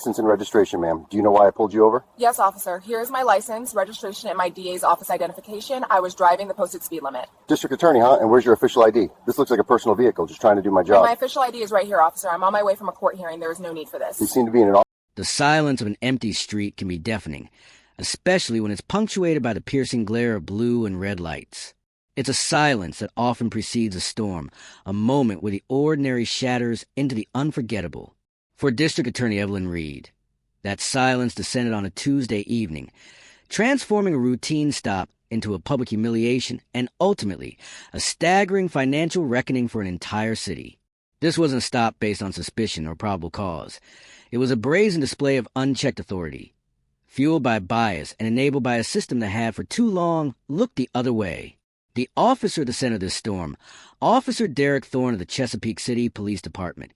License and registration, ma'am. Do you know why I pulled you over? Yes, officer. Here is my license, registration, and my DA's office identification. I was driving the posted speed limit. District attorney, huh? And where's your official ID? This looks like a personal vehicle, just trying to do my job. My official ID is right here, officer. I'm on my way from a court hearing. There is no need for this. You seem to be in an... The silence of an empty street can be deafening, especially when it's punctuated by the piercing glare of blue and red lights. It's a silence that often precedes a storm, a moment where the ordinary shatters into the unforgettable. For District Attorney Evelyn Reed, that silence descended on a Tuesday evening, transforming a routine stop into a public humiliation and ultimately a staggering financial reckoning for an entire city. This wasn't a stop based on suspicion or probable cause. It was a brazen display of unchecked authority, fueled by bias and enabled by a system that had for too long looked the other way. The officer at the center of this storm, Officer Derek Thorne of the Chesapeake City Police Department,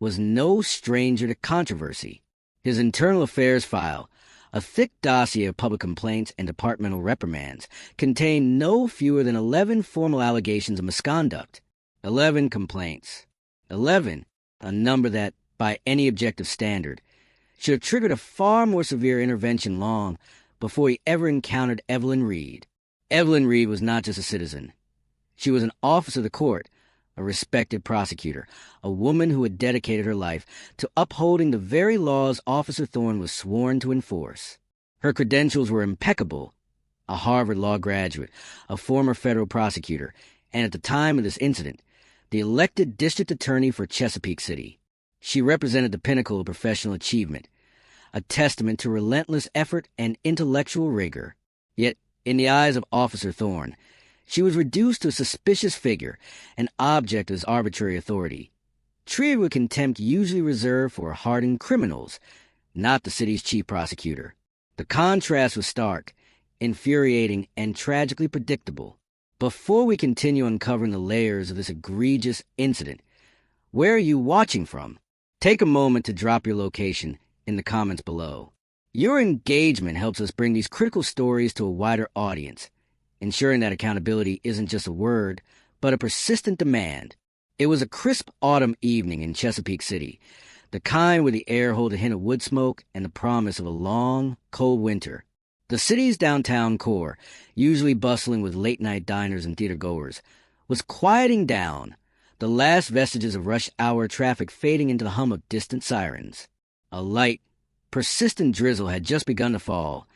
was no stranger to controversy. His internal affairs file, a thick dossier of public complaints and departmental reprimands, contained no fewer than 11 formal allegations of misconduct. 11 complaints. 11, a number that, by any objective standard, should have triggered a far more severe intervention long before he ever encountered Evelyn Reed. Evelyn Reed was not just a citizen. She was an officer of the court, a respected prosecutor, a woman who had dedicated her life to upholding the very laws Officer Thorne was sworn to enforce. Her credentials were impeccable: a Harvard Law graduate, a former federal prosecutor, and at the time of this incident, the elected district attorney for Chesapeake City. She represented the pinnacle of professional achievement, a testament to relentless effort and intellectual rigor. Yet, in the eyes of Officer Thorne, she was reduced to a suspicious figure, an object of his arbitrary authority, treated with contempt usually reserved for hardened criminals, not the city's chief prosecutor. The contrast was stark, infuriating, and tragically predictable. Before we continue uncovering the layers of this egregious incident, where are you watching from? Take a moment to drop your location in the comments below. Your engagement helps us bring these critical stories to a wider audience, ensuring that accountability isn't just a word, but a persistent demand. It was a crisp autumn evening in Chesapeake City, the kind where the air held a hint of wood smoke and the promise of a long, cold winter. The city's downtown core, usually bustling with late-night diners and theater-goers, was quieting down, the last vestiges of rush-hour traffic fading into the hum of distant sirens. A light, persistent drizzle had just begun to fall,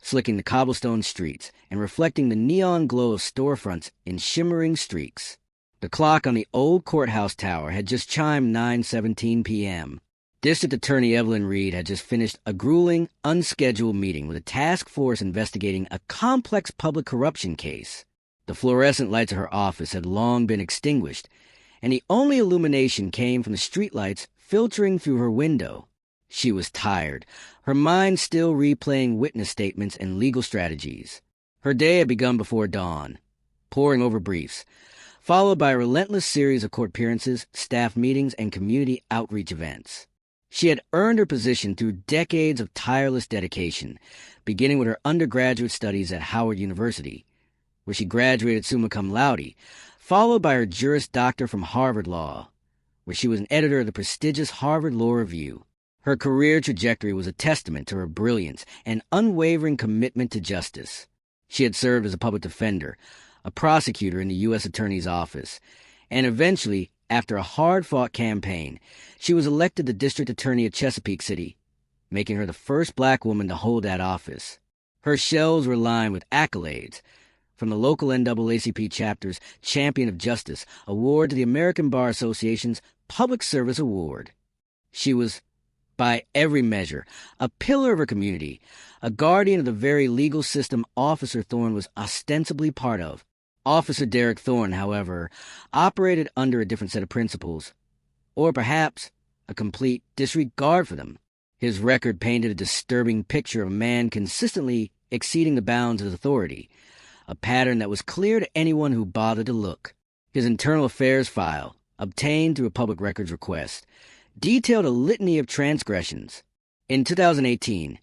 slicking the cobblestone streets and reflecting the neon glow of storefronts in shimmering streaks. The clock on the old courthouse tower had just chimed 9:17 p.m. District Attorney Evelyn Reed had just finished a grueling, unscheduled meeting with a task force investigating a complex public corruption case. The fluorescent lights of her office had long been extinguished, and the only illumination came from the streetlights filtering through her window. She was tired, her mind still replaying witness statements and legal strategies. Her day had begun before dawn, poring over briefs, followed by a relentless series of court appearances, staff meetings, and community outreach events. She had earned her position through decades of tireless dedication, beginning with her undergraduate studies at Howard University, where she graduated summa cum laude, followed by her Juris Doctor from Harvard Law, where she was an editor of the prestigious Harvard Law Review. Her career trajectory was a testament to her brilliance and unwavering commitment to justice. She had served as a public defender, a prosecutor in the U.S. Attorney's Office, and eventually, after a hard-fought campaign, she was elected the District Attorney of Chesapeake City, making her the first black woman to hold that office. Her shelves were lined with accolades, from the local NAACP chapter's Champion of Justice award to the American Bar Association's Public Service Award. She was, by every measure, a pillar of her community, a guardian of the very legal system Officer Thorne was ostensibly part of. Officer Derek Thorne, however, operated under a different set of principles, or perhaps a complete disregard for them. His record painted a disturbing picture of a man consistently exceeding the bounds of his authority, a pattern that was clear to anyone who bothered to look. His internal affairs file, obtained through a public records request, detailed a litany of transgressions. In 2018,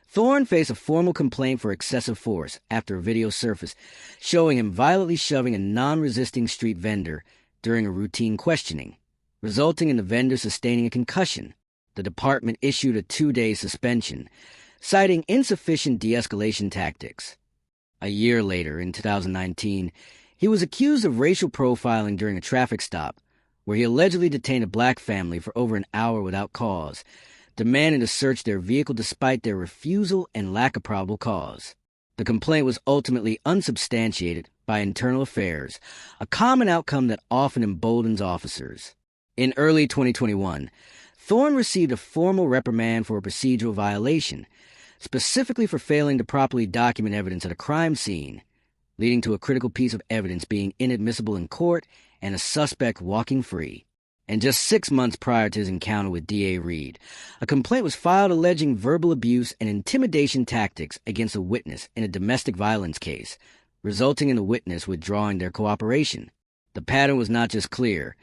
Thorne faced a formal complaint for excessive force after a video surfaced showing him violently shoving a non-resisting street vendor during a routine questioning, resulting in the vendor sustaining a concussion. The department issued a 2-day suspension, citing insufficient de-escalation tactics. A year later, in 2019, he was accused of racial profiling during a traffic stop, where he allegedly detained a black family for over an hour without cause, demanding to search their vehicle despite their refusal and lack of probable cause. The complaint was ultimately unsubstantiated by internal affairs, a common outcome that often emboldens officers. In early 2021, Thorne received a formal reprimand for a procedural violation, specifically for failing to properly document evidence at a crime scene, leading to a critical piece of evidence being inadmissible in court and a suspect walking free. And just 6 months prior to his encounter with D.A. Reed, a complaint was filed alleging verbal abuse and intimidation tactics against a witness in a domestic violence case, resulting in the witness withdrawing their cooperation. The pattern was not just clear.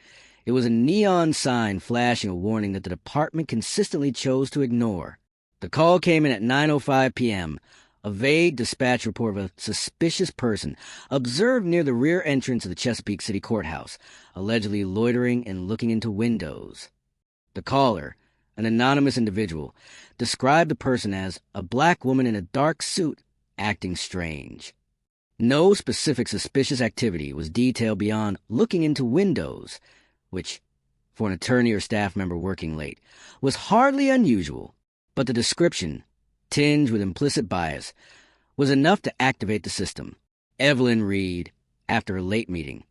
It was a neon sign flashing a warning that the department consistently chose to ignore. The call came in at 9:05 p.m., a vague dispatch report of a suspicious person observed near the rear entrance of the Chesapeake City Courthouse, allegedly loitering and looking into windows. The caller, an anonymous individual, described the person as a black woman in a dark suit acting strange. No specific suspicious activity was detailed beyond looking into windows, which, for an attorney or staff member working late, was hardly unusual, but the description, tinged with implicit bias, was enough to activate the system. Evelyn Reed, after a late meeting,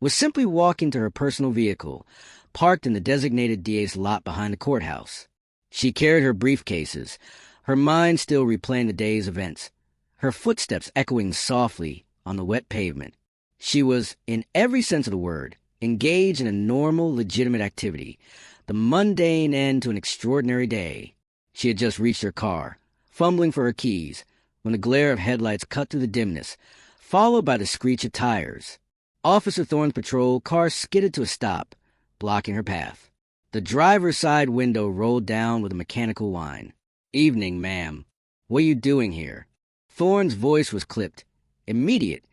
was simply walking to her personal vehicle, parked in the designated DA's lot behind the courthouse. She carried her briefcases, her mind still replaying the day's events, her footsteps echoing softly on the wet pavement. She was, in every sense of the word, engaged in a normal, legitimate activity, the mundane end to an extraordinary day. She had just reached her car, fumbling for her keys, when the glare of headlights cut through the dimness, followed by the screech of tires. Officer Thorne's patrol car skidded to a stop, blocking her path. The driver's side window rolled down with a mechanical whine. "Evening, ma'am. What are you doing here?" Thorne's voice was clipped, immediate,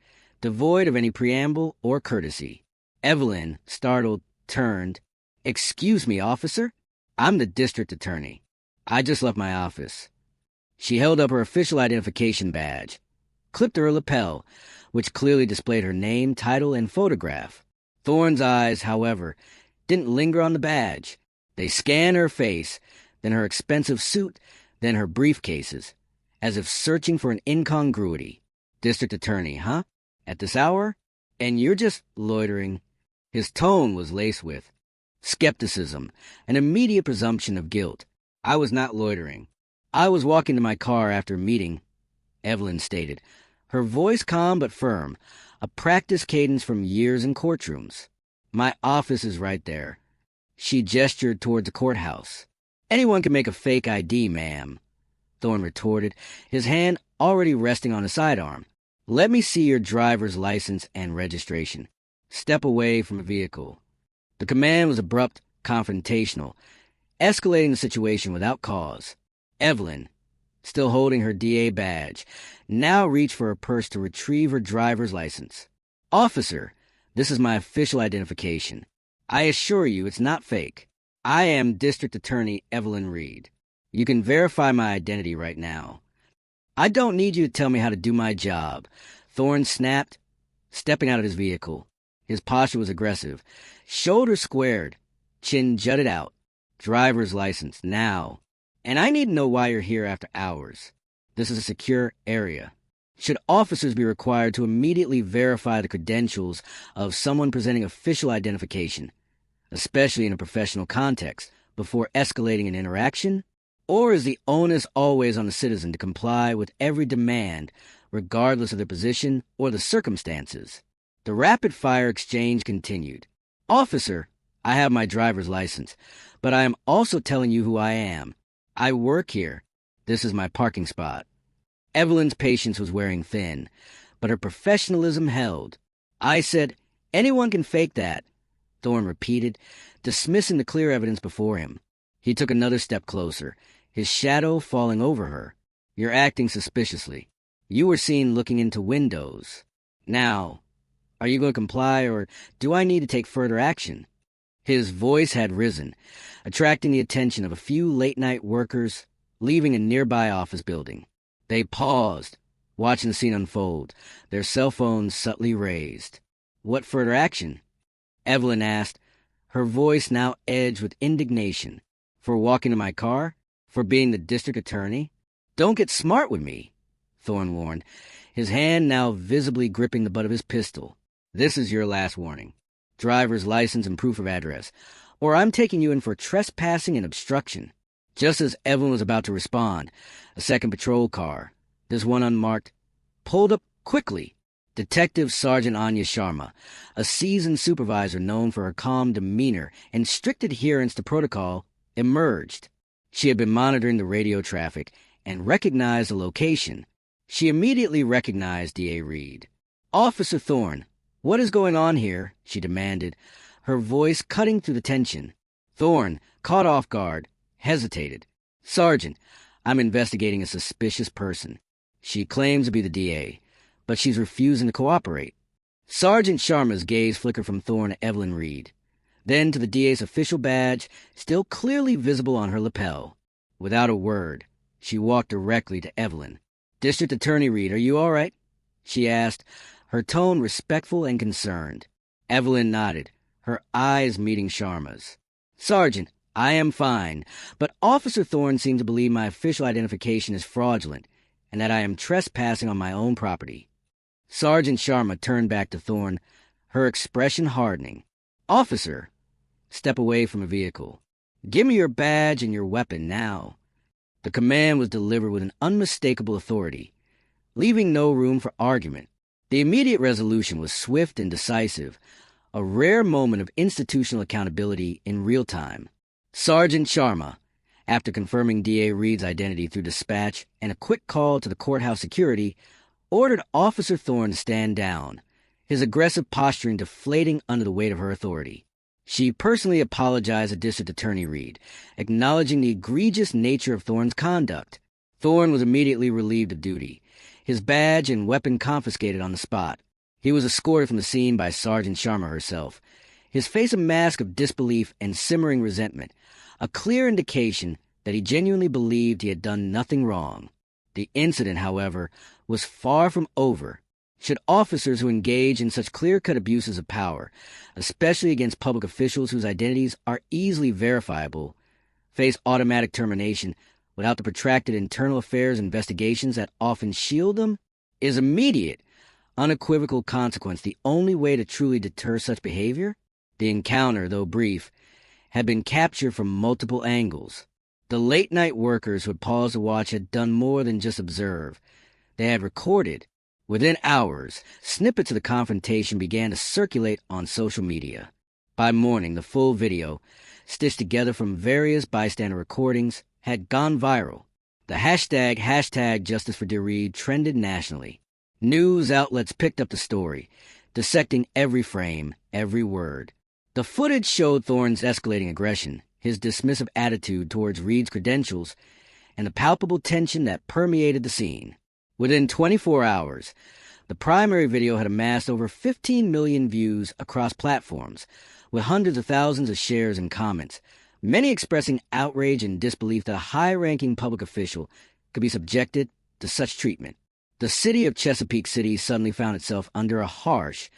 devoid of any preamble or courtesy. Evelyn, startled, turned. "Excuse me, officer. I'm the district attorney. I just left my office." She held up her official identification badge, clipped her lapel, which clearly displayed her name, title, and photograph. Thorne's eyes, however, didn't linger on the badge. They scanned her face, then her expensive suit, then her briefcases, as if searching for an incongruity. "District attorney, huh? At this hour? And you're just loitering?" His tone was laced with skepticism, an immediate presumption of guilt. "I was not loitering. I was walking to my car after a meeting," Evelyn stated, her voice calm but firm, a practice cadence from years in courtrooms. "My office is right there." She gestured toward the courthouse. "Anyone can make a fake ID, ma'am," Thorne retorted, his hand already resting on his sidearm. "Let me see your driver's license and registration. Step away from the vehicle." The command was abrupt, confrontational, escalating the situation without cause. Evelyn, still holding her DA badge, now reached for her purse to retrieve her driver's license. "Officer, this is my official identification. I assure you it's not fake. I am District Attorney Evelyn Reed. You can verify my identity right now." "I don't need you to tell me how to do my job," Thorne snapped, stepping out of his vehicle. His posture was aggressive, shoulders squared, chin jutted out. "Driver's license, now. And I need to know why you're here after hours. This is a secure area. Should officers be required to immediately verify the credentials of someone presenting official identification, especially in a professional context, before escalating an interaction? Or is the onus always on the citizen to comply with every demand, regardless of their position or the circumstances? The rapid-fire exchange continued. "Officer, I have my driver's license, but I am also telling you who I am. I work here. This is my parking spot." Evelyn's patience was wearing thin, but her professionalism held. "I said, anyone can fake that," Thorne repeated, dismissing the clear evidence before him. He took another step closer, his shadow falling over her. "You're acting suspiciously. You were seen looking into windows. Now, are you going to comply, or do I need to take further action?" His voice had risen, attracting the attention of a few late-night workers leaving a nearby office building. They paused, watching the scene unfold, their cell phones subtly raised. "What further action?" Evelyn asked, her voice now edged with indignation. "For walking to my car? For being the district attorney?" "Don't get smart with me," Thorne warned, his hand now visibly gripping the butt of his pistol. "This is your last warning. Driver's license and proof of address, or I'm taking you in for trespassing and obstruction." Just as Evelyn was about to respond, a second patrol car, this one unmarked, pulled up quickly. Detective Sergeant Anya Sharma, a seasoned supervisor known for her calm demeanor and strict adherence to protocol, emerged. She had been monitoring the radio traffic and recognized the location. She immediately recognized D.A. Reed. "Officer Thorne, what is going on here?" she demanded, her voice cutting through the tension. Thorne, caught off guard, hesitated. "Sergeant, I'm investigating a suspicious person. She claims to be the DA, but she's refusing to cooperate." Sergeant Sharma's gaze flickered from Thorne to Evelyn Reed, then to the DA's official badge, still clearly visible on her lapel. Without a word, she walked directly to Evelyn. "District Attorney Reed, are you all right?" she asked, her tone respectful and concerned. Evelyn nodded, her eyes meeting Sharma's. "Sergeant, I am fine, but Officer Thorne seems to believe my official identification is fraudulent and that I am trespassing on my own property." Sergeant Sharma turned back to Thorne, her expression hardening. "Officer," step away from a vehicle. "Give me your badge and your weapon now." The command was delivered with an unmistakable authority, leaving no room for argument. The immediate resolution was swift and decisive, a rare moment of institutional accountability in real time. Sergeant Sharma, after confirming D.A. Reed's identity through dispatch and a quick call to the courthouse security, ordered Officer Thorne to stand down, his aggressive posturing deflating under the weight of her authority. She personally apologized to District Attorney Reed, acknowledging the egregious nature of Thorne's conduct. Thorne was immediately relieved of duty, his badge and weapon confiscated on the spot. He was escorted from the scene by Sergeant Sharma herself, his face a mask of disbelief and simmering resentment, a clear indication that he genuinely believed he had done nothing wrong. The incident, however, was far from over. Should officers who engage in such clear-cut abuses of power, especially against public officials whose identities are easily verifiable, face automatic termination without the protracted internal affairs investigations that often shield them? Is immediate, unequivocal consequence the only way to truly deter such behavior? The encounter, though brief, had been captured from multiple angles. The late-night workers who had paused to watch had done more than just observe. They had recorded. Within hours, snippets of the confrontation began to circulate on social media. By morning, the full video, stitched together from various bystander recordings, had gone viral. The hashtag Justice for Dear Reed trended nationally. News outlets picked up the story, dissecting every frame, every word. The footage showed Thorne's escalating aggression, his dismissive attitude towards Reed's credentials, and the palpable tension that permeated the scene. Within 24 hours, the primary video had amassed over 15 million views across platforms, with hundreds of thousands of shares and comments, many expressing outrage and disbelief that a high-ranking public official could be subjected to such treatment. The city of Chesapeake City suddenly found itself under a harsh,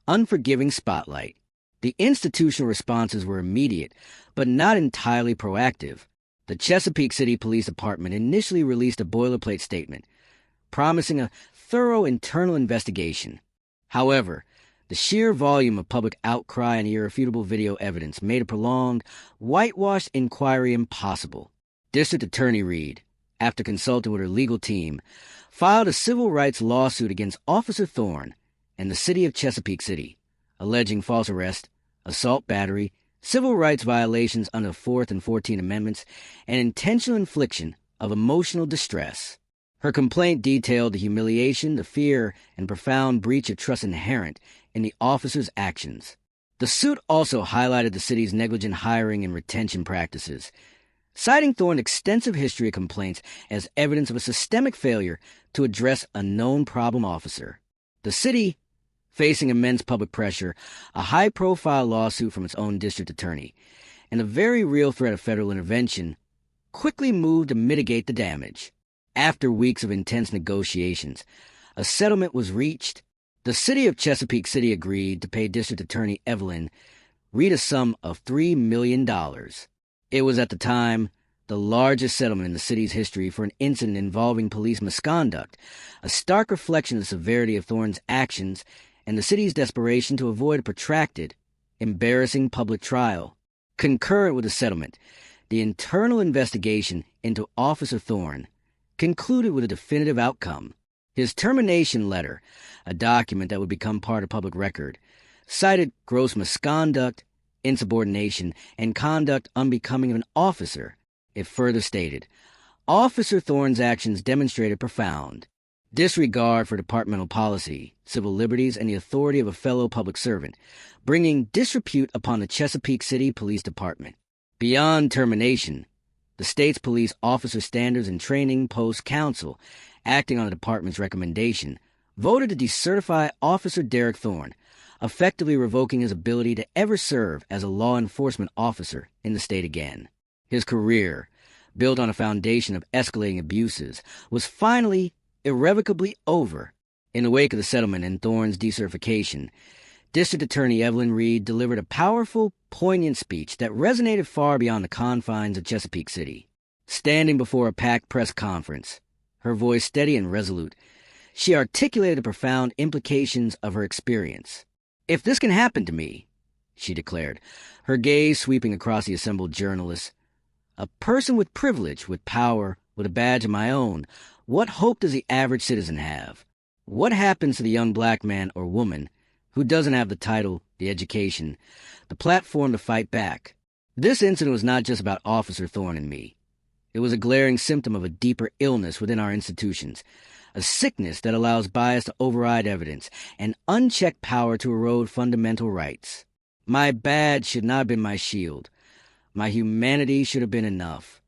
unforgiving spotlight. The institutional responses were immediate, but not entirely proactive. The Chesapeake City Police Department initially released a boilerplate statement, promising a thorough internal investigation. However, the sheer volume of public outcry and irrefutable video evidence made a prolonged, whitewashed inquiry impossible. District Attorney Reed, after consulting with her legal team, filed a civil rights lawsuit against Officer Thorne and the city of Chesapeake City, alleging false arrest, assault battery, civil rights violations under the 4th and 14th Amendments, and intentional infliction of emotional distress. Her complaint detailed the humiliation, the fear, and profound breach of trust inherent in the officer's actions. The suit also highlighted the city's negligent hiring and retention practices, citing Thorne's extensive history of complaints as evidence of a systemic failure to address a known problem officer. The city facing immense public pressure, a high-profile lawsuit from its own district attorney, and a very real threat of federal intervention, quickly moved to mitigate the damage. After weeks of intense negotiations, a settlement was reached. The city of Chesapeake City agreed to pay District Attorney Evelyn Reed a sum of $3 million. It was at the time the largest settlement in the city's history for an incident involving police misconduct, a stark reflection of the severity of Thorne's actions and the city's desperation to avoid a protracted, embarrassing public trial. Concurrent with the settlement, the internal investigation into Officer Thorne concluded with a definitive outcome. His termination letter, a document that would become part of public record, cited gross misconduct, insubordination, and conduct unbecoming of an officer. It further stated, Officer Thorne's actions demonstrated profound disregard for departmental policy, civil liberties, and the authority of a fellow public servant, bringing disrepute upon the Chesapeake City Police Department. Beyond termination, the state's Police Officer Standards and Training Post Council, acting on the department's recommendation, voted to decertify Officer Derek Thorne, effectively revoking his ability to ever serve as a law enforcement officer in the state again. His career, built on a foundation of escalating abuses, was finally irrevocably over. In the wake of the settlement and Thorne's decertification, District Attorney Evelyn Reed delivered a powerful, poignant speech that resonated far beyond the confines of Chesapeake City. Standing before a packed press conference, her voice steady and resolute, she articulated the profound implications of her experience. "If this can happen to me," she declared, her gaze sweeping across the assembled journalists, "a person with privilege, with power, with a badge of my own, what hope does the average citizen have? What happens to the young black man or woman who doesn't have the title, the education, the platform to fight back?" This incident was not just about Officer Thorne and me. It was a glaring symptom of a deeper illness within our institutions, a sickness that allows bias to override evidence and unchecked power to erode fundamental rights. My badge should not have been my shield. My humanity should have been enough.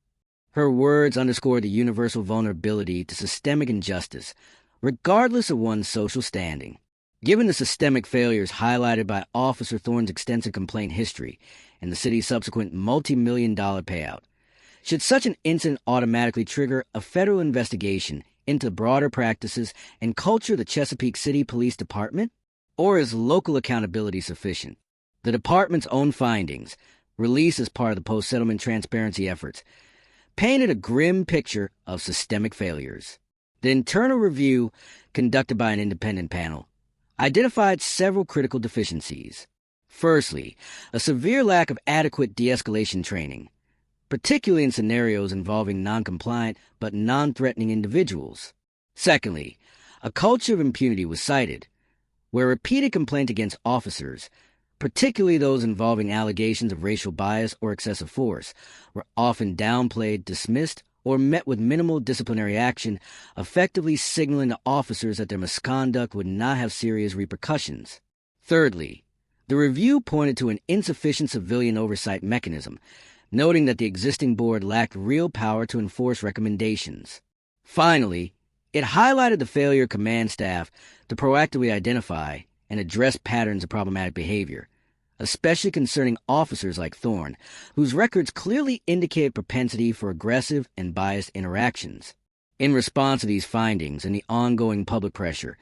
Her words underscored the universal vulnerability to systemic injustice, regardless of one's social standing. Given the systemic failures highlighted by Officer Thorne's extensive complaint history and the city's subsequent multi-million-dollar payout, should such an incident automatically trigger a federal investigation into broader practices and culture of the Chesapeake City Police Department? Or is local accountability sufficient? The department's own findings, released as part of the post-settlement transparency efforts, painted a grim picture of systemic failures. The internal review, conducted by an independent panel, identified several critical deficiencies. Firstly, a severe lack of adequate de-escalation training, particularly in scenarios involving non-compliant but non-threatening individuals. Secondly, a culture of impunity was cited, where repeated complaints against officers, particularly those involving allegations of racial bias or excessive force, were often downplayed, dismissed, or met with minimal disciplinary action, effectively signaling to officers that their misconduct would not have serious repercussions. Thirdly, the review pointed to an insufficient civilian oversight mechanism, noting that the existing board lacked real power to enforce recommendations. Finally, it highlighted the failure of command staff to proactively identify and address patterns of problematic behavior, especially concerning officers like Thorne, whose records clearly indicated propensity for aggressive and biased interactions. In response to these findings and the ongoing public pressure,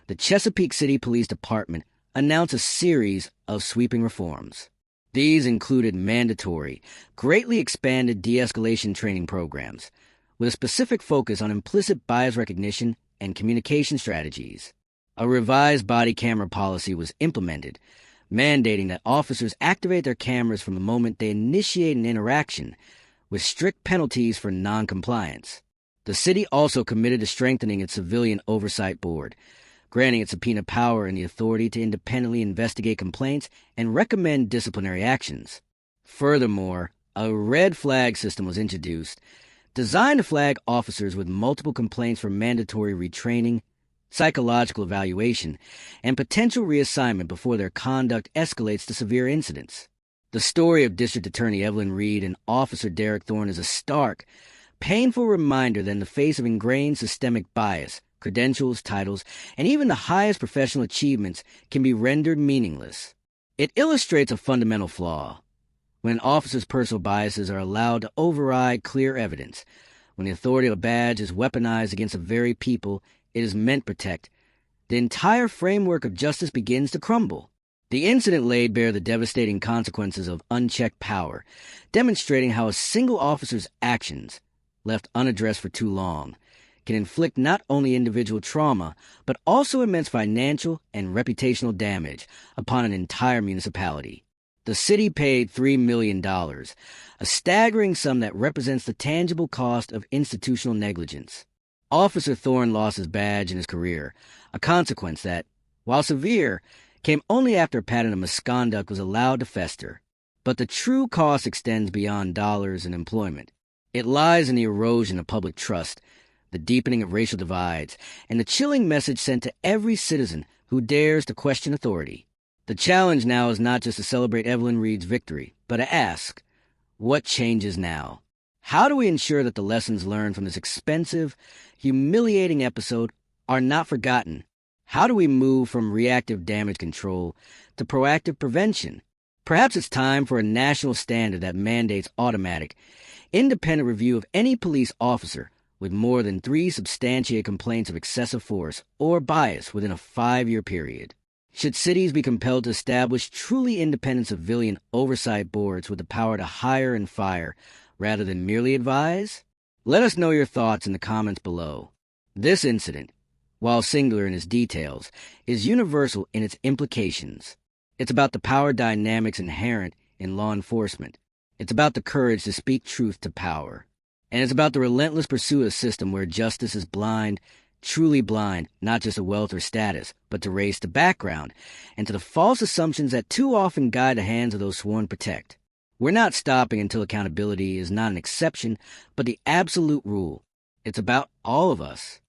the Chesapeake City Police Department announced a series of sweeping reforms. These included mandatory, greatly expanded de-escalation training programs, with a specific focus on implicit bias recognition and communication strategies. A revised body camera policy was implemented, mandating that officers activate their cameras from the moment they initiate an interaction, with strict penalties for non-compliance. The city also committed to strengthening its civilian oversight board, granting it subpoena power and the authority to independently investigate complaints and recommend disciplinary actions. Furthermore, a red flag system was introduced, designed to flag officers with multiple complaints for mandatory retraining, psychological evaluation, and potential reassignment before their conduct escalates to severe incidents. The story of District Attorney Evelyn Reed and Officer Derek Thorne is a stark, painful reminder that in the face of ingrained systemic bias, credentials, titles, and even the highest professional achievements can be rendered meaningless. It illustrates a fundamental flaw. When an officer's personal biases are allowed to override clear evidence, when the authority of a badge is weaponized against the very people it is meant to protect, the entire framework of justice begins to crumble. The incident laid bare the devastating consequences of unchecked power, demonstrating how a single officer's actions, left unaddressed for too long, can inflict not only individual trauma, but also immense financial and reputational damage upon an entire municipality. The city paid $3 million, a staggering sum that represents the tangible cost of institutional negligence. Officer Thorne lost his badge and his career, a consequence that, while severe, came only after a pattern of misconduct was allowed to fester. But the true cost extends beyond dollars and employment. It lies in the erosion of public trust, the deepening of racial divides, and the chilling message sent to every citizen who dares to question authority. The challenge now is not just to celebrate Evelyn Reed's victory, but to ask, what changes now? How do we ensure that the lessons learned from this expensive, humiliating episode are not forgotten? How do we move from reactive damage control to proactive prevention? Perhaps it's time for a national standard that mandates automatic, independent review of any police officer with more than 3 substantiated complaints of excessive force or bias within a 5-year period. Should cities be compelled to establish truly independent civilian oversight boards with the power to hire and fire rather than merely advise? Let us know your thoughts in the comments below. This incident, while singular in its details, is universal in its implications. It's about the power dynamics inherent in law enforcement. It's about the courage to speak truth to power. And it's about the relentless pursuit of a system where justice is blind, truly blind, not just to wealth or status, but to race, to background, and to the false assumptions that too often guide the hands of those sworn to protect. We're not stopping until accountability is not an exception, but the absolute rule. It's about all of us.